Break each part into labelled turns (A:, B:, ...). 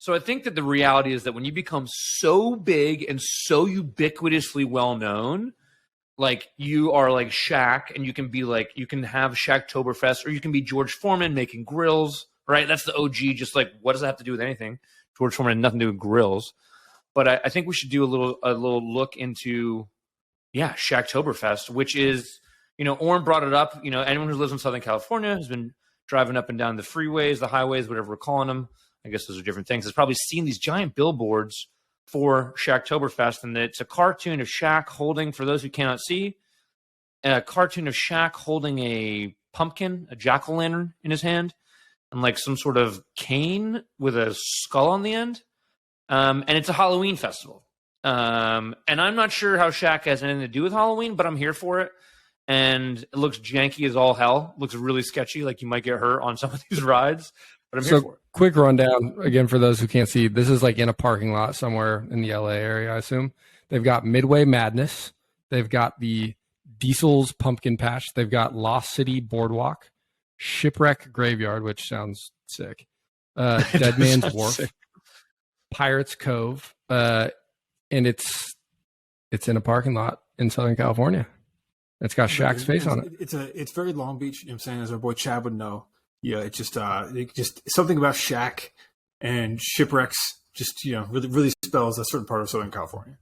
A: So I think that the reality is that when you become so big and so ubiquitously well known, like you are like Shaq, and you can be like, you can have Shaqtoberfest, or you can be George Foreman making grills, right? That's the OG. Just like, what does that have to do with anything? George Foreman had nothing to do with grills. But I think we should do a little look into, Shaqtoberfest, which is, Oren brought it up. Anyone who lives in Southern California has been driving up and down the freeways, the highways, whatever we're calling them. I guess those are different things. Has probably seen these giant billboards for Shaqtoberfest, and it's a cartoon of Shaq holding, for those who cannot see, a cartoon of Shaq holding a pumpkin, a jack-o'-lantern in his hand, and like some sort of cane with a skull on the end. And it's a Halloween festival. And I'm not sure how Shaq has anything to do with Halloween, but I'm here for it. And it looks janky as all hell. Looks really sketchy, like you might get hurt on some of these rides. But I'm here for it.
B: Quick rundown, again, for those who can't see. This is like in a parking lot somewhere in the LA area, I assume. They've got Midway Madness. They've got the Diesel's Pumpkin Patch. They've got Lost City Boardwalk. Shipwreck Graveyard, which sounds sick. Dead Man's Wharf. Sick. Pirates Cove, and it's in a parking lot in Southern California. It's got Shaq's face on it.
C: It's very Long Beach. You know what I'm saying, as our boy Chad would know. Yeah, it's just something about Shaq and shipwrecks. Just really spells a certain part of Southern California.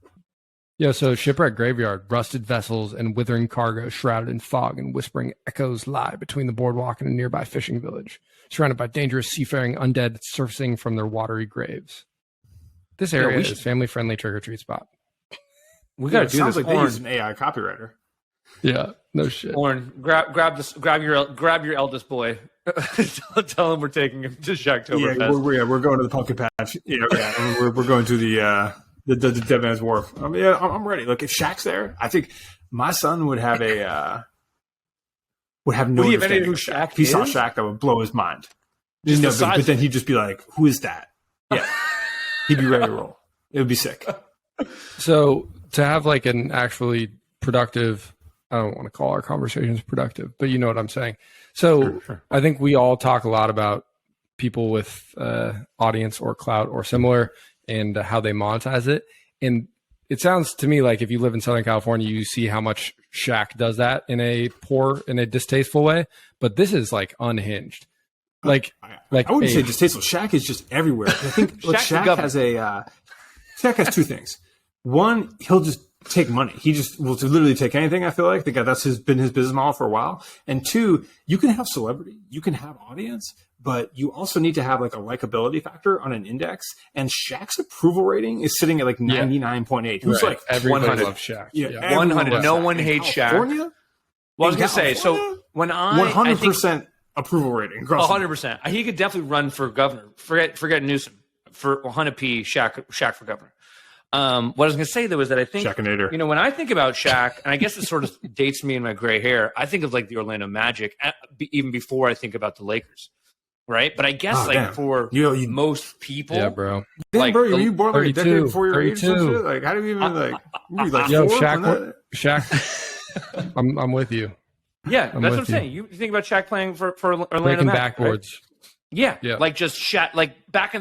B: Yeah, so Shipwreck Graveyard, rusted vessels and withering cargo shrouded in fog and whispering echoes lie between the boardwalk and a nearby fishing village, surrounded by dangerous seafaring undead surfacing from their watery graves. This area is family-friendly trick-or-treat spot.
C: We got to do this. Sounds like they use an AI copywriter.
B: Yeah, no shit.
A: Oren, grab your eldest boy. Tell him we're taking him to Shaqtoberfest.
C: Yeah, we're going to the pumpkin patch. Yeah, we're going to the Dead Man's Wharf. I'm ready. Look, if Shaq's there, I think my son would have no understanding who Shaq. If he saw Shaq, that would blow his mind. But then he'd just be like, "Who is that?" Yeah. He'd be ready to roll. It would be sick.
B: So to have like an actually productive, I don't want to call our conversations productive, but you know what I'm saying. So sure. I think we all talk a lot about people with audience or clout or similar and how they monetize it. And it sounds to me like if you live in Southern California, you see how much Shaq does that in a distasteful way. But this is like unhinged. I wouldn't say distasteful. Shaq is just everywhere. I think
C: Shaq has two things. One, he'll just take money. He just will literally take anything. I feel like that's been his business model for a while. And two, you can have celebrity, you can have audience, but you also need to have like a likability factor on an index. And Shaq's approval rating is sitting at like 99.8. Who's like
B: everybody
A: 100?
B: Loves Shaq.
A: Yeah, 100. No one hates Shaq. Well, I was gonna say, so when
C: 100%. Approval rating.
A: 100%. He could definitely run for governor. Forget Newsom. For 100p, Shaq for governor. What I was going to say, though, is that I think,
C: Shaqinator.
A: When I think about Shaq, and I guess it sort of dates me in my gray hair, I think of like the Orlando Magic, even before I think about the Lakers, right? But I guess for most people.
B: Yeah, bro.
C: Damn, bro, were you born like a decade before your age? Like, how do you even
B: Shaq. I'm with you.
A: Yeah, that's what I'm saying. You think about Shaq playing for Orlando
B: Breaking
A: Magic,
B: backboards.
A: Right? Yeah, like just Shaq, like back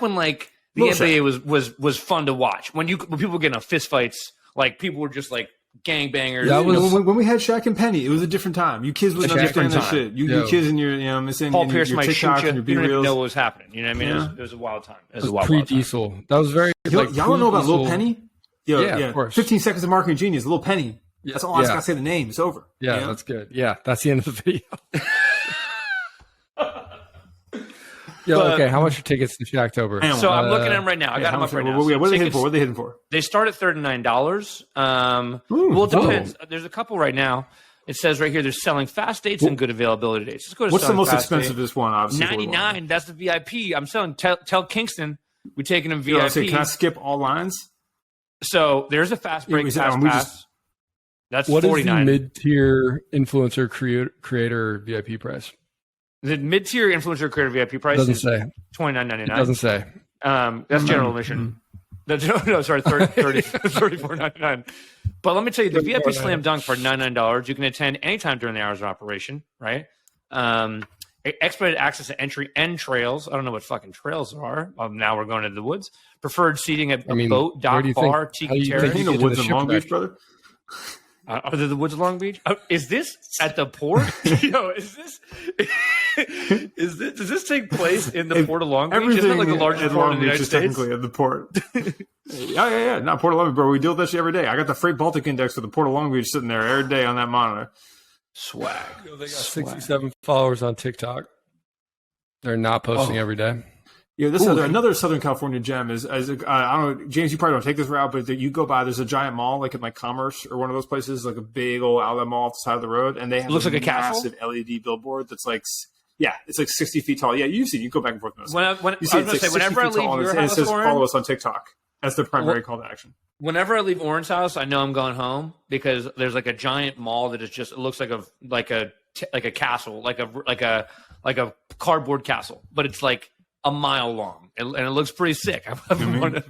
A: when like the NBA was fun to watch. When people were getting fist fights, like people were just like gangbangers.
C: That was when we had Shaq and Penny. It was a different time. You kids wouldn't understand that shit. You kids and your missing
A: Paul Pierce might shoot you.
C: You
A: didn't even know what was happening. You know what I mean? It was a wild time. It was a wild
B: pre-Diesel. That was very.
C: Y'all don't know about Lil Penny?
B: Yeah, of course.
C: 15 Seconds of Marketing Genius. Lil Penny. That's all I just gotta say. The name. It's over.
B: Yeah, that's good. Yeah, that's the end of the video. Okay. How much are tickets to Shaqtober?
A: So I'm looking at them right now. I got them up right now.
C: What are they hitting for?
A: They start at $39. Well, it depends. There's a couple right now. It says right here they're selling fast dates and good availability dates. Let's go to
C: what's the most expensive one? Obviously,
A: $99. That's the VIP. I'm selling. Tell Kingston we're taking him VIP.
C: Can I skip all lines?
A: So there's a fast break pass. That's
B: what
A: $49.
B: What is the mid-tier influencer creator VIP price?
A: The mid-tier influencer creator VIP price
B: doesn't say
A: $29.99.
B: It doesn't say.
A: That's general admission. Sorry, $34.99. But let me tell you, the VIP Slam Dunk for $99, you can attend anytime during the hours of operation, right? expedited access to entry and trails. I don't know what fucking trails are. Now we're going into the woods. Preferred seating at a boat, dock, bar, tiki terrace.
C: You know woods in Long Beach, brother?
A: Are there the woods of Long Beach? Is this at the port? Yo, is this? Does this take place in the port of Long Beach? Isn't it like the largest port in the United States?
C: Technically at the port. yeah. Not Port of Long Beach, bro. We deal with that shit every day. I got the Freight Baltic Index for the Port of Long Beach sitting there every day on that monitor.
A: Swag.
B: They got 67 followers on TikTok. They're not posting every day.
C: Yeah, this another Southern California gem is I don't know, James, you probably don't take this route, but you go by, there's a giant mall like in like Commerce or one of those places, like a big old outlet mall off the side of the road, and they have
A: looks like a
C: massive LED billboard that's like, it's like 60 feet tall. Yeah, you see, you go back and forth.
A: Whenever I leave your house,
C: it says
A: Oren,
C: follow us on TikTok. That's the primary call to action.
A: Whenever I leave Oren's house, I know I'm going home because there's like a giant mall that is just, it looks like a castle, like a cardboard castle, but it's like a mile long, and it looks pretty sick. I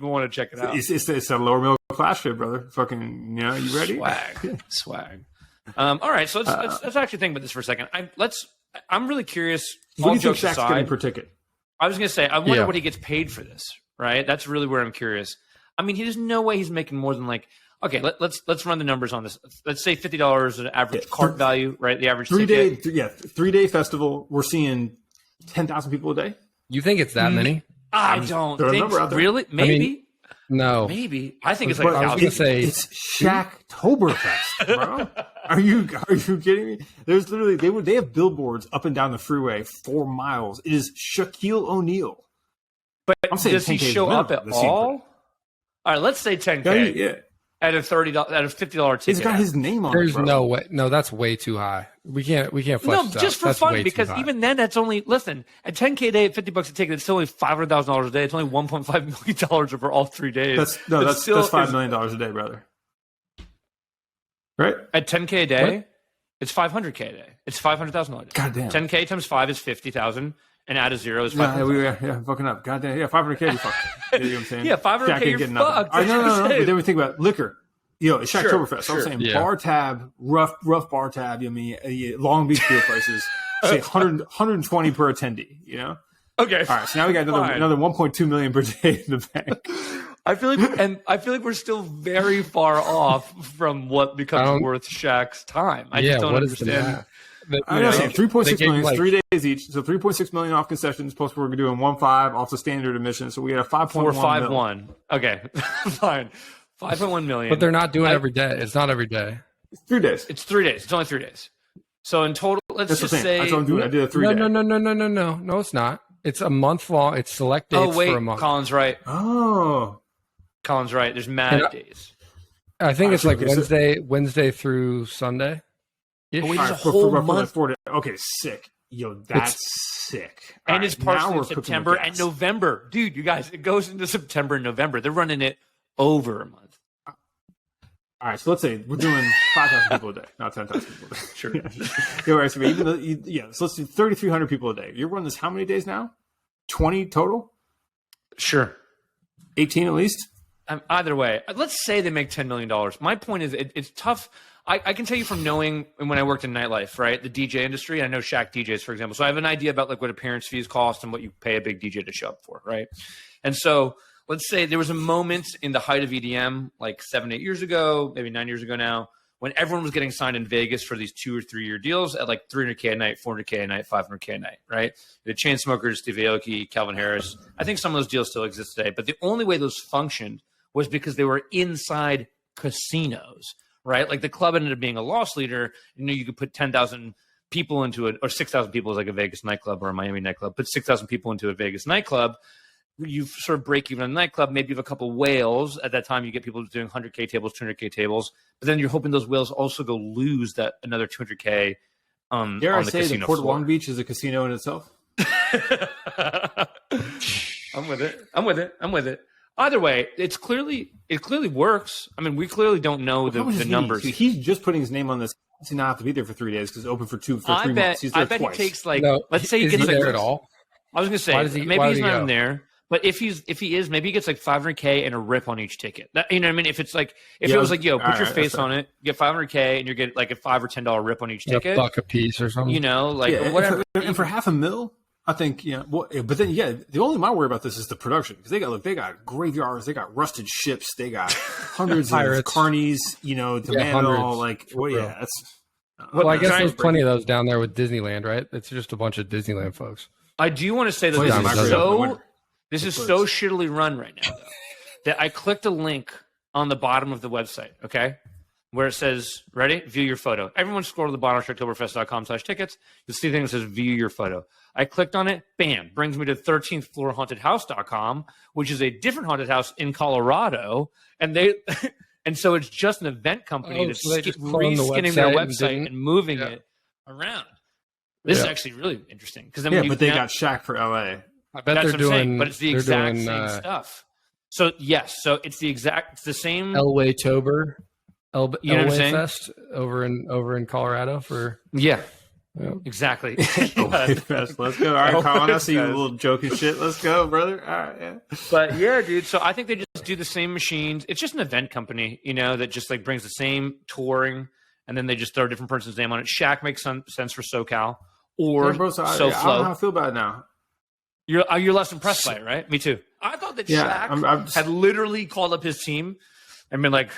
A: want to check it out.
C: It's a lower middle class shit, brother. Fucking, you ready?
A: Swag. All right, so let's actually think about this for a second. I'm really curious.
C: What do you think Shaq's getting per ticket?
A: I was going to say, I wonder what he gets paid for this. Right, that's really where I'm curious. I mean, there's no way he's making more than like. Okay, let's run the numbers on this. Let's say $50 an average cart value, right? The average
C: 3-day festival. We're seeing 10,000 people a day.
B: You think it's that many?
A: I don't think so. Really. Maybe.
B: I mean, no.
A: Maybe. I think it's like.
B: I was going to say
C: it's Shaqtoberfest, bro. Are you kidding me? There's literally they have billboards up and down the freeway 4 miles. It is Shaquille O'Neal.
A: But does he show up at all? All right, let's say 10K.
C: Yeah.
A: At a $50 ticket.
C: He's got his name on it.
B: There's no way. No, that's way too high. We can't flesh
A: No, just for
B: that's
A: fun, because even then, that's only, listen, at 10K a day, at $50 a ticket, it's still only $500,000 a day. It's only $1.5 million over all 3 days.
C: That's $5 million a day, brother. Right?
A: At 10K a day, what? It's $500K a day. It's $500,000 a day.
C: Goddamn.
A: 10K times 5 is 50,000. And add a zero is 500.
C: Yeah, fucking up. Goddamn. Yeah, 500K, you fucked. You know what I'm saying?
A: Yeah, 500K, you're fucked.
C: No. But then we think about liquor. It's Shaqtoberfest. Sure. I'm saying bar tab, rough bar tab. Long Beach beer prices. Say 120 per attendee.
A: Okay.
C: All right. So now we got another 1.2 million per day in the bank.
A: I feel like we're still very far off from what becomes worth Shaq's time. I just don't understand.
C: I know, 3.6 million, 3 days each. So 3.6 million off concessions. Plus, we're doing 1.5 off the standard admission. So we had a 5.1
A: million. Okay, fine. 5.1 million.
B: But they're not doing every day. It's not every day.
C: It's 3 days.
A: It's 3 days. It's only 3 days. So in total, let's just say.
C: That's what I'm doing. I did a 3 day.
B: No, it's not. It's a month long. It's select dates for a month.
A: Colin's right. Colin's right. There's mad days.
B: I think it's like Wednesday through Sunday.
A: It's a whole month.
C: Okay, sick. That's sick.
A: And it's partially in September and November. Dude, you guys, it goes into September and November. They're running it over a month.
C: All right, so let's say we're doing 5,000 people a day, not 10,000 people a day.
A: Sure.
C: So let's do 3,300 people a day. You're running this how many days now? 20 total?
A: Sure.
C: 18 at least?
A: Either way, let's say they make $10 million. My point is it's tough. I can tell you from knowing when I worked in nightlife, right? The DJ industry. I know Shaq DJs, for example. So I have an idea about like what appearance fees cost and what you pay a big DJ to show up for, right? And so let's say there was a moment in the height of EDM, like 7-8 years ago, maybe 9 years ago now, when everyone was getting signed in Vegas for these 2 or 3 year deals at like $300K a night, $400K a night, $500K a night, right? The Chainsmokers, Steve Aoki, Calvin Harris. I think some of those deals still exist today, but the only way those functioned was because they were inside casinos, right? Like the club ended up being a loss leader. You could put 10,000 people into it, or 6,000 people is like a Vegas nightclub or a Miami nightclub. Put 6,000 people into a Vegas nightclub. You sort of break even on the nightclub. Maybe you have a couple whales. At that time, you get people doing 100K tables, 200K tables. But then you're hoping those whales also go lose that another 200K on the casino
C: the Port of
A: floor.
C: Long Beach is a casino in itself?
A: I'm with it. Either way, it clearly works. I mean, we clearly don't know the numbers.
C: He's just putting his name on this. He does not have to be there for 3 days because it's open for 3 months. He's there
A: I bet
C: twice.
A: he takes like.
B: No,
A: let's say he
B: is
A: gets
B: he
A: like
B: there at all.
A: I was going to say maybe he's not in there, But if he is, maybe he gets like $500K and a rip on each ticket. That, you know what I mean? If it's like, if it was like, yo, put your face on it, get $500K, and you get like a $5 or $10 rip on each ticket,
B: $1 a piece or something.
A: you know, like whatever.
C: And for $500,000, I think, well, but then, the only my worry about this is the production, because they got graveyards, they got rusted ships, they got hundreds of carnies, to man it all. Like, that's.
B: Well, I guess there's plenty of those down there with Disneyland, right? It's just a bunch of Disneyland folks.
A: I do want to say that this is so shittily run right now, though, that I clicked a link on the bottom of the website, okay, where it says, ready? View your photo. Everyone scroll to the bottom of Shaqtoberfest.com/tickets. You'll see things that says view your photo. I clicked on it, bam, brings me to 13th floor hauntedhouse.com, which is a different haunted house in Colorado. And and so it's just an event company that's reskinning their website and moving it around. This is actually really interesting. Because then
C: but they got Shaq for LA.
B: I bet they're doing,
A: but it's the exact same stuff. So yes, so it's the same.
B: Elway-tober, Elway Fest over in Colorado for
A: exactly.
C: Elway Fest. Let's go. All right, Colin, I see you little joking shit. Let's go, brother. All right, yeah.
A: But yeah, dude. So I think they just do the same machines. It's just an event company, that just like brings the same touring, and then they just throw a different person's name on it. Shaq makes some sense for SoCal or SoFlo.
C: I don't know how I feel about it now.
A: You're less impressed by it, right? Me too. I thought that Shaq had literally called up his team and been like,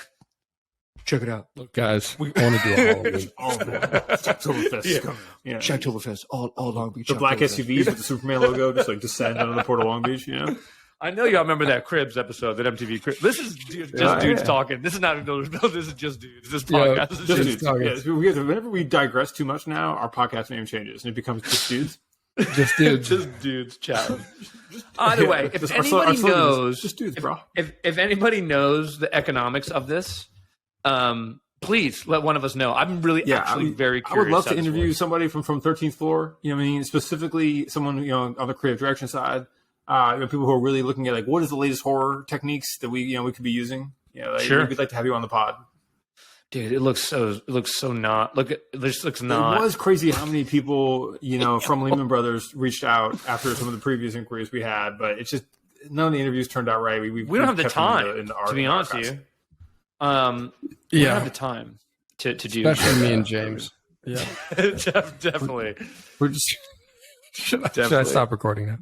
A: check it out.
B: Look, guys, we want to do a Halloween.
C: Shaqtoberfest is coming. Yeah.
A: Shaqtoberfest, all Long Beach.
C: The black SUVs with the Superman logo just like descend under the Port of Long Beach,
A: I know y'all remember that Cribs episode, that MTV Cribs. This is just dudes talking. This is not even this is just dudes. This podcast is just dudes.
C: Whenever we digress too much now, our podcast name changes and it becomes just dudes.
B: Just dudes.
A: Just dudes chat. Either way, if anybody knows,
C: just dudes, bro.
A: If anybody knows the economics of this, please let one of us know. I'm really actually very curious.
C: I would love to interview somebody from 13th floor. Specifically someone on the creative direction side. People who are really looking at like what is the latest horror techniques that we could be using.
A: Sure.
C: We'd like to have you on the pod.
A: Dude, it looks so not. This looks not.
C: It was crazy how many people, from Lehman Brothers reached out after some of the previous inquiries we had, but it's just none of the interviews turned out right. We
A: don't have the time, to be honest with you. We don't have the time to do.
B: Especially me and James. Yeah,
A: definitely.
B: We're just. Should I stop recording now?